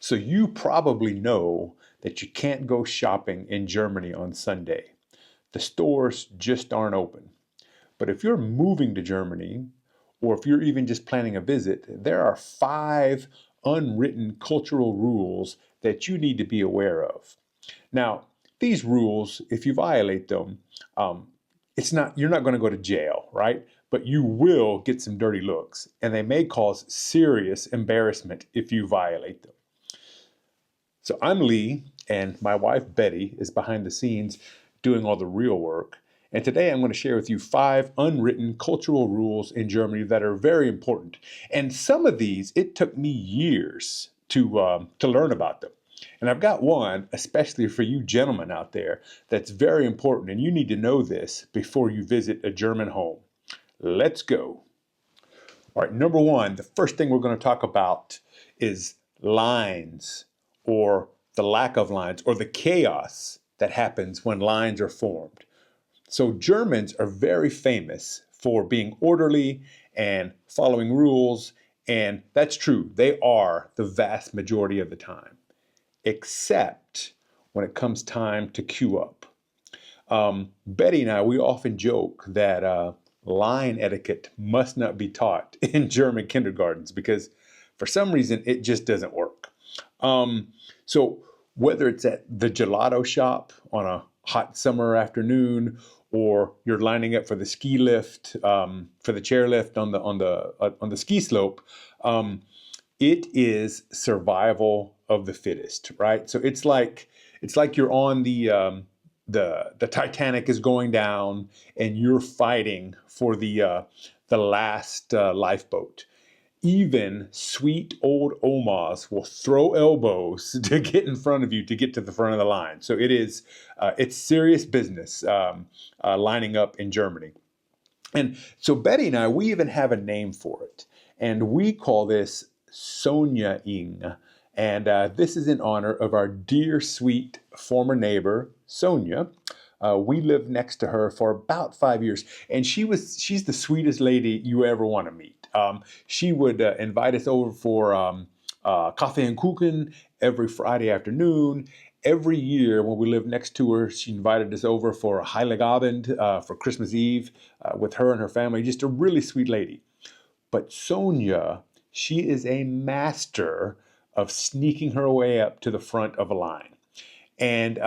So you probably know that you can't go shopping in Germany on Sunday. The stores just aren't open. But if you're moving to Germany, or if you're even just planning a visit, there are 5 unwritten cultural rules that you need to be aware of. Now, these rules, if you violate them, um, you're not going to go to jail, right? But you will get some dirty looks, and they may cause serious embarrassment if you violate them. So I'm Lee, and my wife Betty is behind the scenes doing all the real work. And today I'm going to share with you 5 unwritten cultural rules in Germany that are very important. And some of these, it took me years to learn about them. And I've got one, especially for you gentlemen out there, that's very important, and you need to know this before you visit a German home. Let's go. All right, number one, the first thing we're going to talk about is lines, or the lack of lines, or the chaos that happens when lines are formed. So Germans are very famous for being orderly and following rules, and that's true. They are the vast majority of the time, except when it comes time to queue up. Betty and I, we often joke that line etiquette must not be taught in German kindergartens because for some reason it just doesn't work. So whether it's at the gelato shop on a hot summer afternoon, or you're lining up for the ski lift, for the chairlift on the ski slope, it is survival of the fittest, right? So it's like you're on the Titanic is going down, and you're fighting for the last lifeboat. Even sweet old omas will throw elbows to get in front of you to get to the front of the line. So it's serious business lining up in Germany. And so Betty and I, we even have a name for it, and we call this Sonia-ing. And this is in honor of our dear, sweet former neighbor, Sonia. We lived next to her for about 5 years, and she's the sweetest lady you ever want to meet. She would invite us over for Kaffee and Kuchen every Friday afternoon. Every year when we lived next to her, she invited us over for Heiligabend, for Christmas Eve, with her and her family. Just a really sweet lady. But Sonia, she is a master of sneaking her way up to the front of a line. And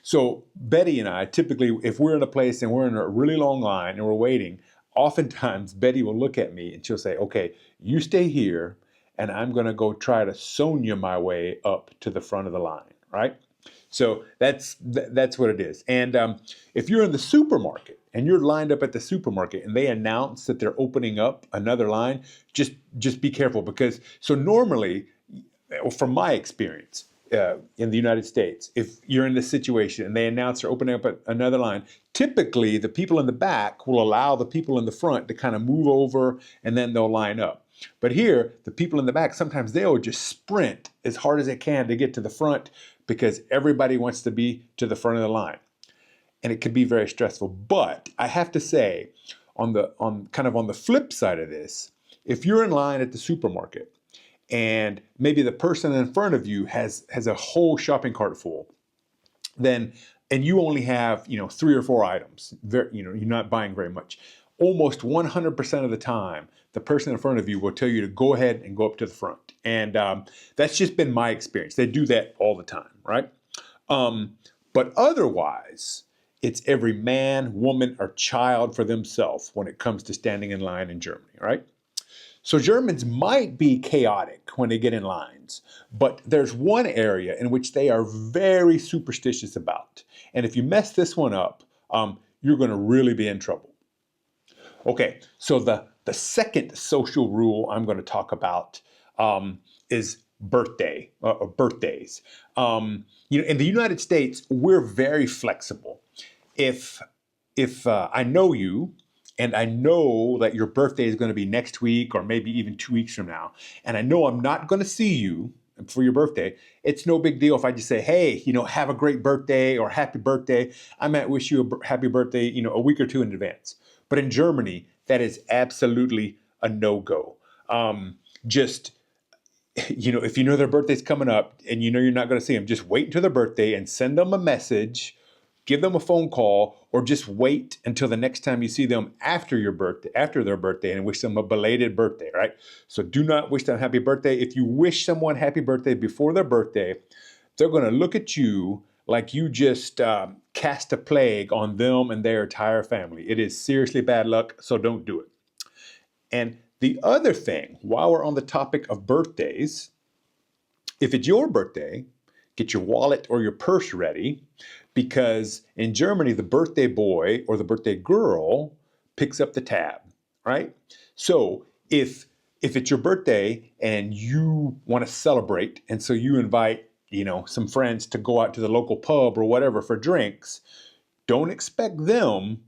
so Betty and I, typically, if we're in a place and we're in a really long line and we're waiting, oftentimes Betty will look at me and she'll say, okay, you stay here, and I'm going to go try to Sonia my way up to the front of the line, right? So that's what it is. And if you're in the supermarket and you're lined up at the supermarket and they announce that they're opening up another line, just be careful, because so normally, from my experience in the United States, if you're in this situation and they announce they're opening up another line, typically the people in the back will allow the people in the front to kind of move over, and then they'll line up. But here, the people in the back, sometimes they'll just sprint as hard as they can to get to the front because everybody wants to be to the front of the line. And it can be very stressful. But I have to say, on the flip side of this, if you're in line at the supermarket and maybe the person in front of you has a whole shopping cart full, then and you only have 3 or 4 items, you're not buying very much. Almost 100% of the time, the person in front of you will tell you to go ahead and go up to the front, and that's just been my experience. They do that all the time, right? But otherwise, it's every man, woman, or child for themselves when it comes to standing in line in Germany, right? So Germans might be chaotic when they get in lines, but there's one area in which they are very superstitious about. And if you mess this one up, you're going to really be in trouble. Okay, so the second social rule I'm going to talk about is birthdays. In the United States, we're very flexible. If I know you, and I know that your birthday is going to be next week or maybe even 2 weeks from now, and I know I'm not going to see you for your birthday, it's no big deal if I just say, hey, have a great birthday or happy birthday. I might wish you a happy birthday, a week or two in advance. But in Germany, that is absolutely a no-go. Just if you know their birthday's coming up and you know you're not going to see them, just wait until their birthday and send them a message, give them a phone call, or just wait until the next time you see them after their birthday, and wish them a belated birthday, right? So do not wish them happy birthday. If you wish someone happy birthday before their birthday, they're going to look at you like you just cast a plague on them and their entire family. It is seriously bad luck, so don't do it. And the other thing, while we're on the topic of birthdays, if it's your birthday, get your wallet or your purse ready, because in Germany, the birthday boy or the birthday girl picks up the tab, right? So if it's your birthday and you want to celebrate, and so you invite, some friends to go out to the local pub or whatever for drinks, don't expect them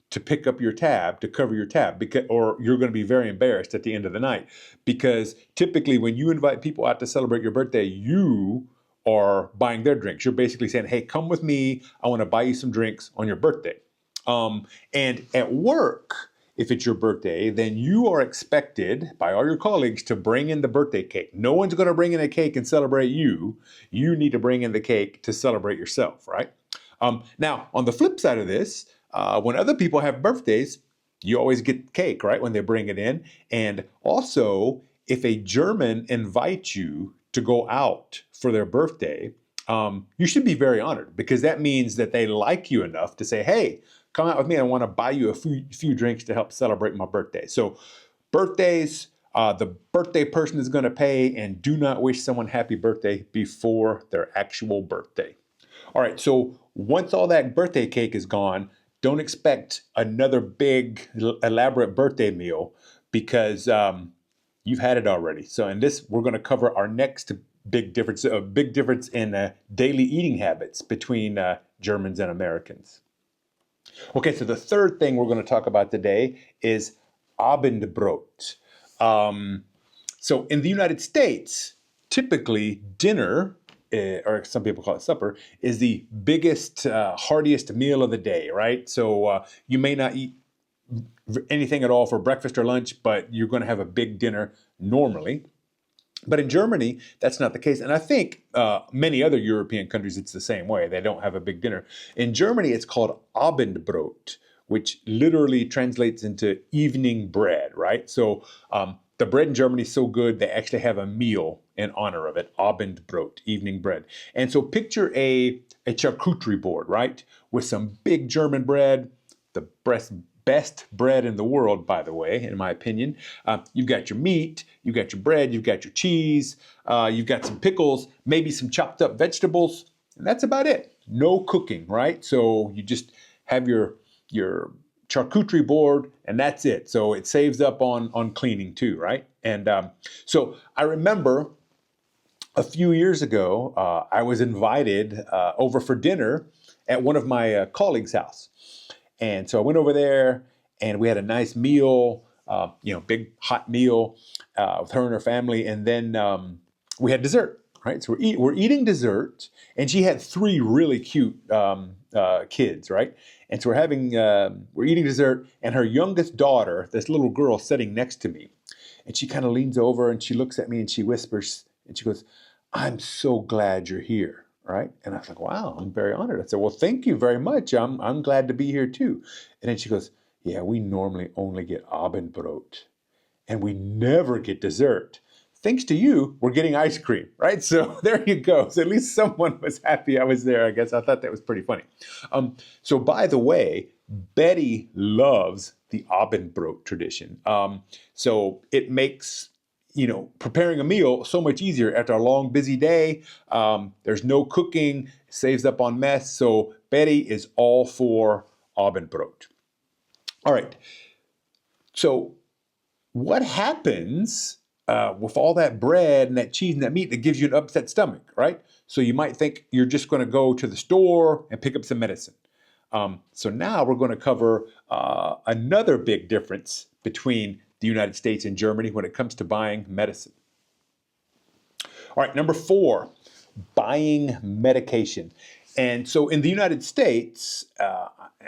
to pick up your tab, to cover your tab, or you're going to be very embarrassed at the end of the night. Because typically when you invite people out to celebrate your birthday, you are buying their drinks. You're basically saying, hey, come with me. I want to buy you some drinks on your birthday. And at work, if it's your birthday, then you are expected by all your colleagues to bring in the birthday cake. No one's going to bring in a cake and celebrate you. You need to bring in the cake to celebrate yourself, right? Now, on the flip side of this, when other people have birthdays, you always get cake, right, when they bring it in. And also, if a German invites you to go out for their birthday, you should be very honored, because that means that they like you enough to say, hey, come out with me. I want to buy you a few drinks to help celebrate my birthday. So birthdays, the birthday person is going to pay, and do not wish someone happy birthday before their actual birthday. All right, so once all that birthday cake is gone, don't expect another big, elaborate birthday meal, because you've had it already. So in this, we're going to cover our next big difference in daily eating habits between Germans and Americans. Okay, so the third thing we're going to talk about today is Abendbrot. So in the United States, typically dinner, or some people call it supper, is the biggest, heartiest meal of the day, right? So you may not eat anything at all for breakfast or lunch, but you're going to have a big dinner normally. But in Germany, that's not the case. And I think many other European countries, it's the same way. They don't have a big dinner. In Germany, it's called Abendbrot, which literally translates into evening bread, right? So the bread in Germany is so good, they actually have a meal in honor of it, Abendbrot, evening bread. And so picture a charcuterie board, right? With some big German bread, the best bread in the world, by the way, in my opinion. You've got your meat, you've got your bread, you've got your cheese, you've got some pickles, maybe some chopped up vegetables, and that's about it. No cooking, right? So you just have your charcuterie board, and that's it. So it saves up on cleaning too, right? And so I remember a few years ago, I was invited over for dinner at one of my colleagues' house. And so I went over there, and we had a nice meal, big hot meal with her and her family. And then we had dessert, right? So we're eating dessert, and she had three really cute kids, right? And so we're eating dessert, and her youngest daughter, this little girl, sitting next to me, and she kind of leans over and she looks at me and she whispers and she goes, "I'm so glad you're here." Right? And I was like, wow, I'm very honored. I said, well, thank you very much. I'm glad to be here too. And then she goes, yeah, we normally only get Abendbrot, and we never get dessert. Thanks to you, we're getting ice cream, right? So there you go. So at least someone was happy I was there, I guess. I thought that was pretty funny. So by the way, Betty loves the Abendbrot tradition. So it makes preparing a meal so much easier after a long, busy day. There's no cooking, saves up on mess. So Betty is all for Abendbrot. All right. So what happens with all that bread and that cheese and that meat that gives you an upset stomach, right? So you might think you're just going to go to the store and pick up some medicine. So now we're going to cover another big difference between the United States and Germany when it comes to buying medicine. All right, number 4, buying medication. And so in the United States,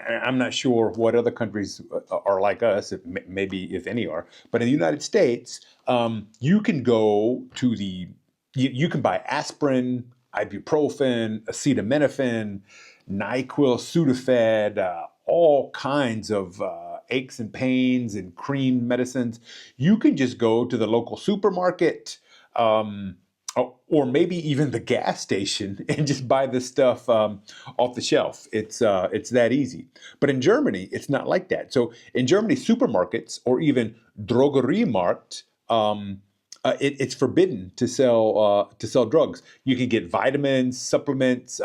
I'm not sure what other countries are like us, if, maybe if any are, but in the United States, you can go to you can buy aspirin, ibuprofen, acetaminophen, NyQuil, Sudafed, all kinds of aches and pains and cream medicines. You can just go to the local supermarket. Or maybe even the gas station and just buy this stuff off the shelf. It's that easy. But in Germany, it's not like that. So in Germany, supermarkets or even Drogeriemarkt, it's forbidden to sell drugs. You can get vitamins, supplements,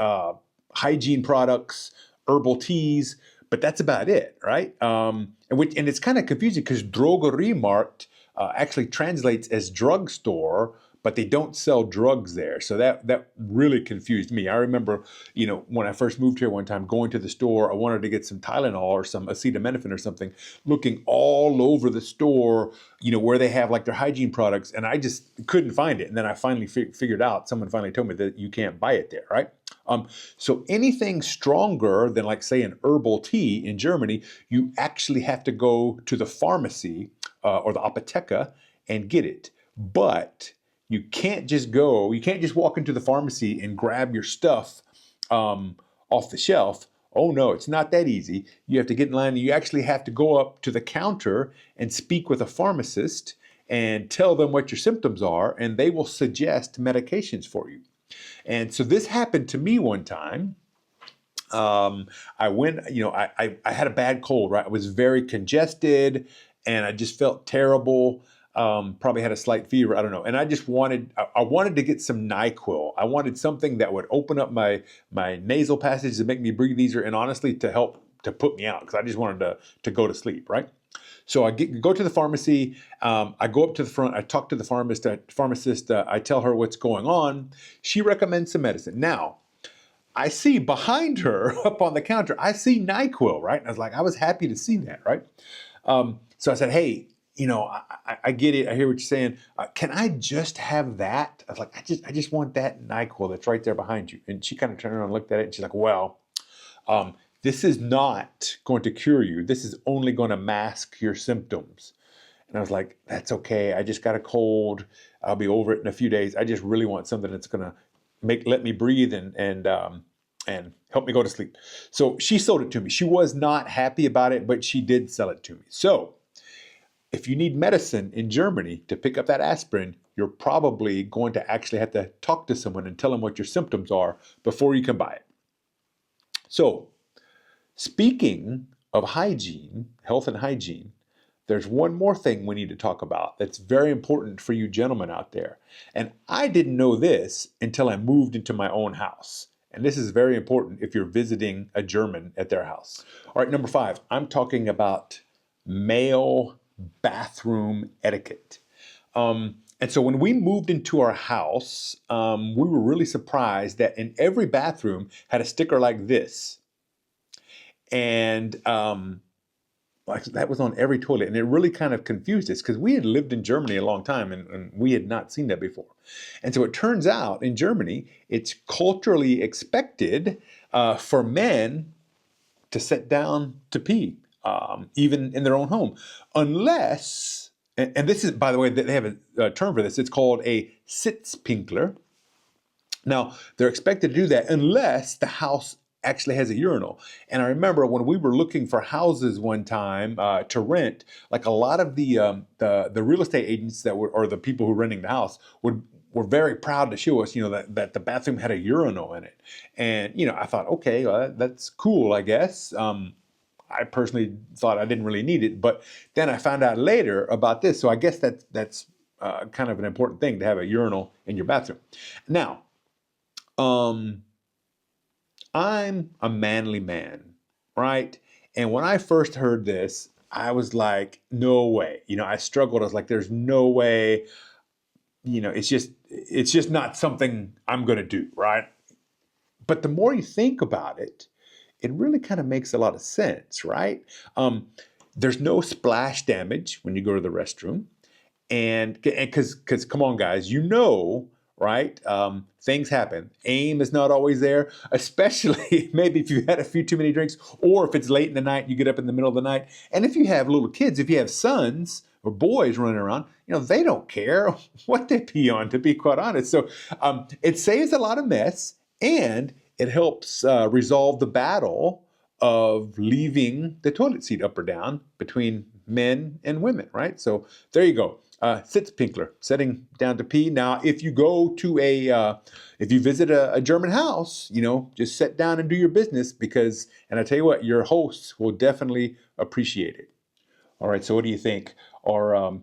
hygiene products, herbal teas, but that's about it, right? And it's kind of confusing because Drogeriemarkt actually translates as drugstore, but they don't sell drugs there. So that really confused me. I remember, when I first moved here one time, going to the store, I wanted to get some Tylenol or some acetaminophen or something, looking all over the store, where they have like their hygiene products, and I just couldn't find it. And then I finally figured out, someone finally told me that you can't buy it there, right? So anything stronger than, like, say, an herbal tea in Germany, you actually have to go to the pharmacy or the Apotheke and get it. But you can't just walk into the pharmacy and grab your stuff off the shelf. Oh no, it's not that easy. You have to get in line, and you actually have to go up to the counter and speak with a pharmacist and tell them what your symptoms are, and they will suggest medications for you. And so this happened to me one time. I went, I had a bad cold, right? I was very congested and I just felt terrible. Probably had a slight fever, I don't know. And I wanted to get some NyQuil. I wanted something that would open up my nasal passage to make me breathe easier, and honestly to help to put me out, because I just wanted to go to sleep, right? So I go to the pharmacy. I go up to the front. I talk to the pharmacist. I tell her what's going on. She recommends some medicine. Now, I see behind her up on the counter, I see NyQuil, right? And I was happy to see that, right? So I said, hey, I get it. I hear what you're saying. Can I just have that? I was like, I just want that NyQuil that's right there behind you. And she kind of turned around and looked at it, and she's like, well, this is not going to cure you. This is only going to mask your symptoms. And I was like, that's okay. I just got a cold. I'll be over it in a few days. I just really want something that's going to let me breathe and help me go to sleep. So she sold it to me. She was not happy about it, but she did sell it to me. So if you need medicine in Germany to pick up that aspirin, you're probably going to actually have to talk to someone and tell them what your symptoms are before you can buy it. So, speaking of hygiene, health and hygiene, there's one more thing we need to talk about that's very important for you gentlemen out there. And I didn't know this until I moved into my own house. And this is very important if you're visiting a German at their house. All right, number 5, I'm talking about male bathroom etiquette. And so when we moved into our house, we were really surprised that in every bathroom had a sticker like this. And like that was on every toilet. And it really kind of confused us because we had lived in Germany a long time and we had not seen that before. And so it turns out in Germany, it's culturally expected for men to sit down to pee, even in their own home, unless, and this is, by the way, they have a term for this. It's called a Sitzpinkler. Now, they're expected to do that unless the house actually has a urinal. And I remember when we were looking for houses one time to rent, like a lot of the real estate agents or the people who were renting the house were very proud to show us, that the bathroom had a urinal in it. And, I thought, okay, well, that's cool, I guess. I personally thought I didn't really need it, but then I found out later about this. So I guess that's kind of an important thing to have a urinal in your bathroom. Now, I'm a manly man, right? And when I first heard this, I was like, no way. I struggled. I was like, there's no way. It's just not something I'm going to do, right? But the more you think about it, it really kind of makes a lot of sense, right? There's no splash damage when you go to the restroom. And because come on, guys, right? Things happen. Aim is not always there, especially maybe if you've had a few too many drinks, or if it's late in the night, you get up in the middle of the night. And if you have little kids, if you have sons or boys running around, they don't care what they pee on, to be quite honest. So it saves a lot of mess, and it helps resolve the battle of leaving the toilet seat up or down between men and women, right? So there you go. Sitzpinkler, setting down to pee. Now, if you go to if you visit a German house, just sit down and do your business and I tell you what, your hosts will definitely appreciate it. All right, so what do you think? Are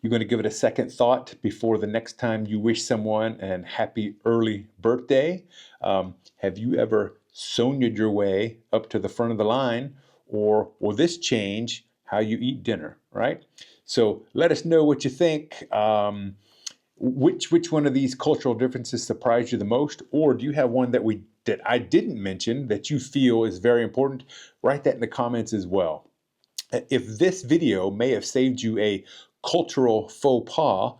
you going to give it a second thought before the next time you wish someone a happy early birthday? Have you ever Sonia'd your way up to the front of the line, or will this change how you eat dinner, right? So let us know what you think. Which one of these cultural differences surprised you the most, or do you have one that I didn't mention that you feel is very important? Write that in the comments as well. If this video may have saved you a cultural faux pas,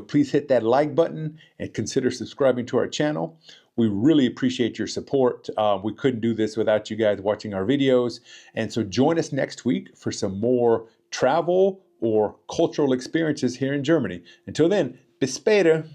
please hit that like button and consider subscribing to our channel. We really appreciate your support. We couldn't do this without you guys watching our videos. And so join us next week for some more travel or cultural experiences here in Germany. Until then, bis später.